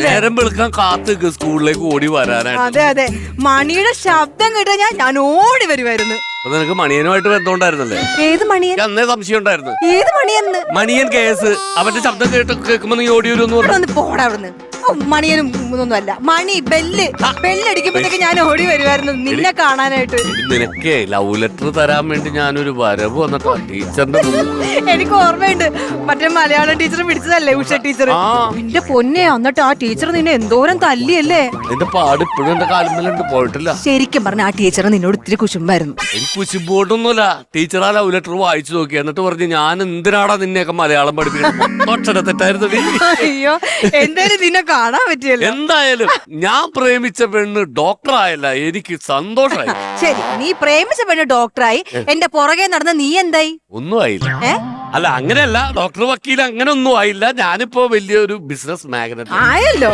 നേരം വെളുക്കാൻ കാത്ത് സ്കൂളിലേക്ക് ഓടി വരാനായിട്ട്. അതെ അതെ, മണിയുടെ ശബ്ദം കേട്ടാ ഞാൻ ഓടി വരുമായിരുന്നു. അപ്പൊ നിനക്ക് മണിയനുമായിട്ട് ബന്ധമുണ്ടായിരുന്നല്ലേ? ഏത് മണിയൻ? അന്നേ സംശയം ഉണ്ടായിരുന്നു. ഏത് മണിയെന്ന്? മണിയൻ കേസ്. അവന്റെ ശബ്ദം കേൾക്കുമ്പോ നീ ഓടി വരുമെന്ന് പറഞ്ഞു. പോടാ അവിടുന്ന്. മണിയനും ഒന്നും അല്ല, മണി ബെല്ലടിക്കുമ്പോഴത്തേക്ക് ഞാൻ ഓടി വരുമായിരുന്നു നിന്നെ കാണാനായിട്ട്. നിനക്കേ ലവ് ലെറ്റർ തരാൻ വേണ്ടി ഞാനൊരു വരവ് വന്നിട്ടോ ടീച്ചറിന്റെ. എനിക്ക് ഓർമ്മയുണ്ട്, മറ്റേ മലയാളം ടീച്ചർ പിടിച്ചതല്ലേ, ഉഷ ടീച്ചർ. എന്റെ പൊന്നെ, എന്നിട്ട് ആ ടീച്ചർ നിന്നെ എന്തോരം തല്ലിയല്ലേ. എന്റെ പാട് ഇപ്പോഴും എന്റെ കാലുമല്ലുണ്ട്, പോയിട്ടില്ല. ശരിക്കും പറഞ്ഞ ആ ടീച്ചർ നിന്നോട് ഇത്തിരി കുശുമ്പായിരുന്നു. എനിക്ക് കുശിമ്പോട്ടൊന്നുമില്ല. ടീച്ചർ ആ ലവ് ലെറ്റർ വായിച്ചു നോക്കി, എന്നിട്ട് പറഞ്ഞു ഞാൻ എന്തിനാടാ നിന്നെയൊക്കെ മലയാളം പഠിപ്പിക്കുന്നത്. അക്ഷര തെറ്റായിരുന്നു. അയ്യോ, എന്തായാലും നിന്നെ കാണാൻ പറ്റിയല്ലോ. എന്തായാലും ഞാൻ പ്രേമിച്ച പെണ്ണ് ഡോക്ടറായല്ല, എനിക്ക് സന്തോഷമായി. ശരി, നീ പ്രേമിച്ച പെണ്ണ് ഡോക്ടറായി, എന്റെ പുറകെ നടന്ന നീ എന്തായി? ഒന്നും ആയില്ല. അല്ല അങ്ങനെയല്ല, ഡോക്ടർ വക്കീൽ അങ്ങനെ ഒന്നും ആയില്ല. ഞാനിപ്പോ വലിയൊരു ബിസിനസ് മാഗ്നറ്റ് ആയല്ലോ.